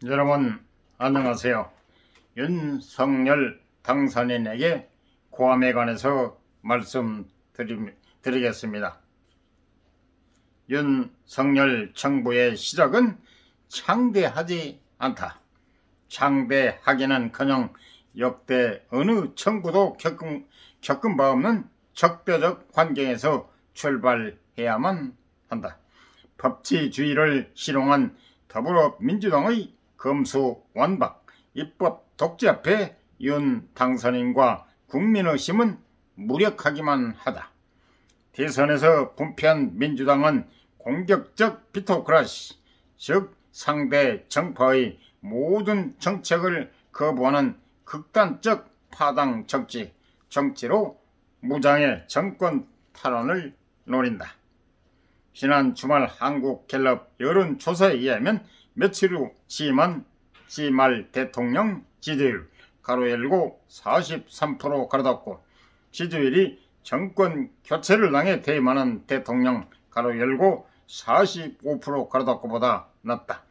여러분 안녕하세요. 윤석열 당선인에게 고함에 관해서 말씀드리겠습니다. 윤석열 정부의 시작은 창대하지 않다. 창대하기는커녕 역대 어느 정부도 겪은 바 없는 적대적 환경에서 출발해야만 한다. 법치주의를 실용한 더불어민주당의 검수완박 입법 독재 앞에 윤 당선인과 국민의힘은 무력하기만 하다. 대선에서 분패한 민주당은 공격적 비토크라시, 즉 상대 정파의 모든 정책을 거부하는 극단적 파당 정치로 무장의 정권 탈환을 노린다. 지난 주말 한국갤럽 여론조사에 의하면 며칠 후 지말 대통령 지지율 가로열고 43% 가로닫고 지지율이 정권 교체를 당해 퇴임하는 대통령 가로열고 45% 가로닫고보다 낮다.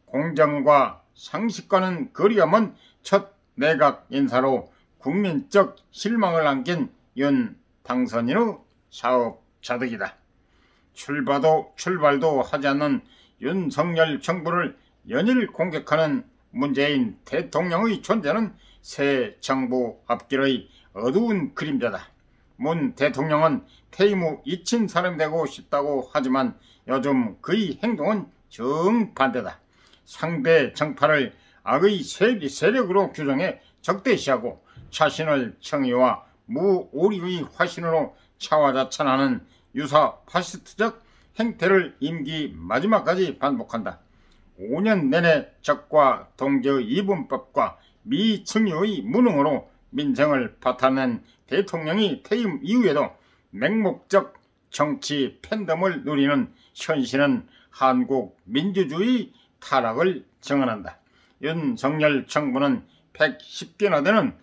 공정과 상식과는 거리가 먼 첫 내각 인사로 국민적 실망을 안긴 윤 당선인의 사업자득이다. 출발도 하지 않는 윤석열 정부를 연일 공격하는 문재인 대통령의 존재는 새 정부 앞길의 어두운 그림자다. 문 대통령은 퇴임 후 잊힌 사람이 되고 싶다고 하지만 요즘 그의 행동은 정반대다. 상대 정파를 악의 세력으로 규정해 적대시하고 자신을 정의와 무오리의 화신으로 차와자찬하는 유사 파시스트적 행태를 임기 마지막까지 반복한다. 5년 내내 적과 동지의 이분법과 미청유의 무능으로 민생을 파탄낸 대통령이 퇴임 이후에도 맹목적 정치 팬덤을 누리는 현실은 한국 민주주의 타락을 증언한다. 윤석열 정부는 110개나 되는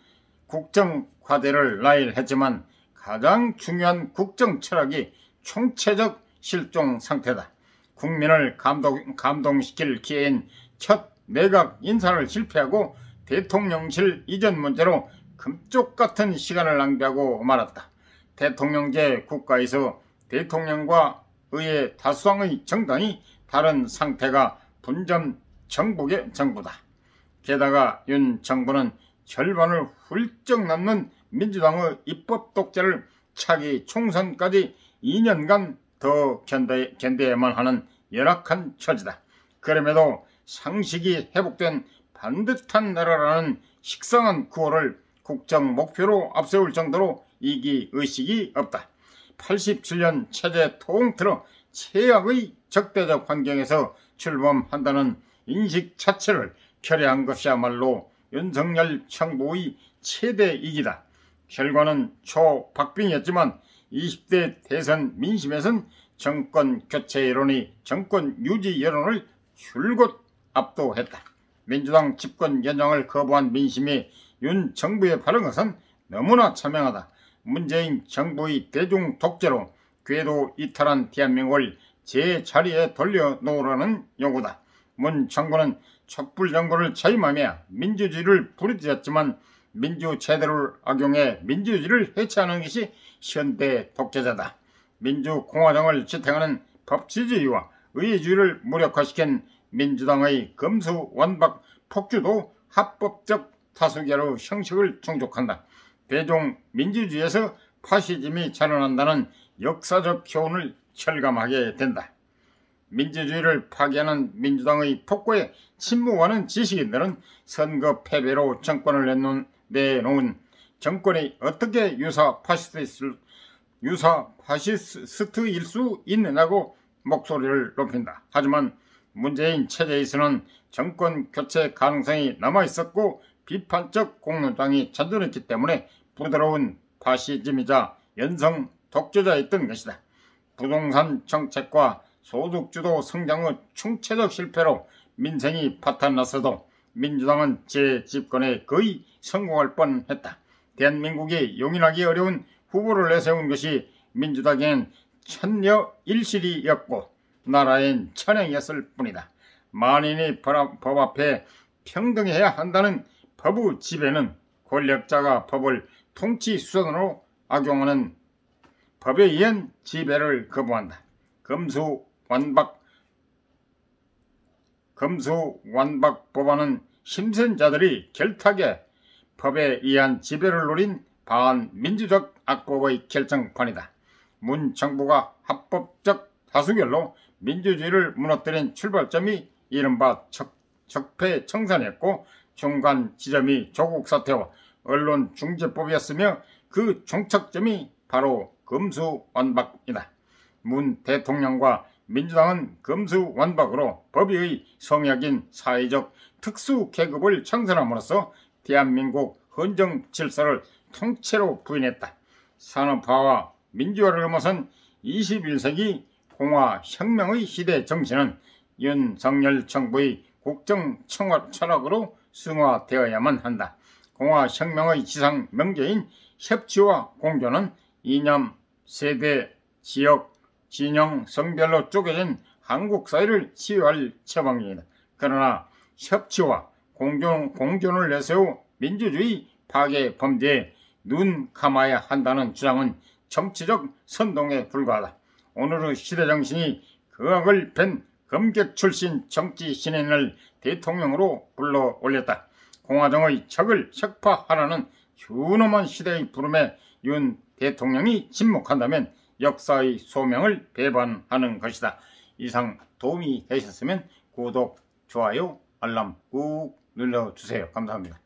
국정 과제를 나열했지만 가장 중요한 국정 철학이 총체적 실종 상태다. 국민을 감동시킬 기회인 첫 내각 인사를 실패하고 대통령실 이전 문제로 금쪽같은 시간을 낭비하고 말았다. 대통령제 국가에서 대통령과 의회 다수당의 정당이 다른 상태가 분전 정부다. 게다가 윤 정부는 절반을 훌쩍 넘는 민주당의 입법 독재를 차기 총선까지 2년간 더 견뎌야만 하는 열악한 처지다. 그럼에도 상식이 회복된 반듯한 나라라는 식상한 구호를 국정 목표로 앞세울 정도로 이기의식이 없다. 87년 체제 통틀어 최악의 적대적 환경에서 출범한다는 인식 자체를 결여한 것이야말로 윤석열 정부의 최대 이기다. 결과는 초박빙이었지만 20대 대선 민심에선 정권 교체 여론이 정권 유지 여론을 줄곧 압도했다. 민주당 집권 연장을 거부한 민심이 윤 정부에 바른 것은 너무나 자명하다. 문재인 정부의 대중 독재로 궤도 이탈한 대한민국을 제자리에 돌려놓으라는 요구다. 문 정부는 촛불 정부를 자임하며 민주주의를 부르짖었지만 민주제도를 악용해 민주주의를 해체하는 것이 현대 독재자다. 민주공화정을 지탱하는 법치주의와 의회주의를 무력화시킨 민주당의 검수완박 폭주도 합법적 다수결의 형식을 충족한다. 대중 민주주의에서 파시즘이 자라난다는 역사적 교훈을 철감하게 된다. 민주주의를 파괴하는 민주당의 폭거에 침묵하는 지식인들은 선거 패배로 정권을 내놓은 정권이 어떻게 유사 파시스트일 수 있느냐고 목소리를 높인다. 하지만 문재인 체제에서는 정권 교체 가능성이 남아있었고 비판적 공론장이 잔존했기 때문에 부드러운 파시즘이자 연성 독재자였던 것이다. 부동산 정책과 소득주도 성장의 총체적 실패로 민생이 파탄났어도 민주당은 재집권에 거의 성공할 뻔했다. 대한민국이 용인하기 어려운 후보를 내세운 것이 민주당에는 천여일실이었고 나라엔 천행이었을 뿐이다. 만인이 법 앞에 평등해야 한다는 법의 지배는 권력자가 법을 통치수단으로 악용하는 법에 의한 지배를 거부한다. 금수완박 법안은 힘센자들이 결탁에 법에 의한 지배를 노린 반민주적 악법의 결정판이다. 문 정부가 합법적 다수결로 민주주의를 무너뜨린 출발점이 이른바 적폐청산이었고 중간 지점이 조국 사태와 언론중재법이었으며 그 종착점이 바로 금수완박이다. 문 대통령과 민주당은 금수완박으로 법의의 성역인 사회적 특수계급을 창설함으로써 대한민국 헌정 질서를 통째로 부인했다. 산업화와 민주화를 넘어선 21세기 공화혁명의 시대 정신은 윤석열 정부의 국정 철학으로 승화되어야만 한다. 공화혁명의 지상 명제인 협치와 공존은 이념, 세대, 지역, 진영, 성별로 쪼개진 한국 사회를 치유할 처방이다. 그러나 협치와 공존을 내세워 민주주의 파괴 범죄에 눈 감아야 한다는 주장은 정치적 선동에 불과하다. 오늘의 시대정신이 그 악을 뺀 검객 출신 정치 신인을 대통령으로 불러 올렸다. 공화정의 적을 혁파하라는 준엄한 시대의 부름에 윤 대통령이 침묵한다면 역사의 소명을 배반하는 것이다. 이상 도움이 되셨으면 구독, 좋아요, 알람 꾹 눌러주세요. 감사합니다.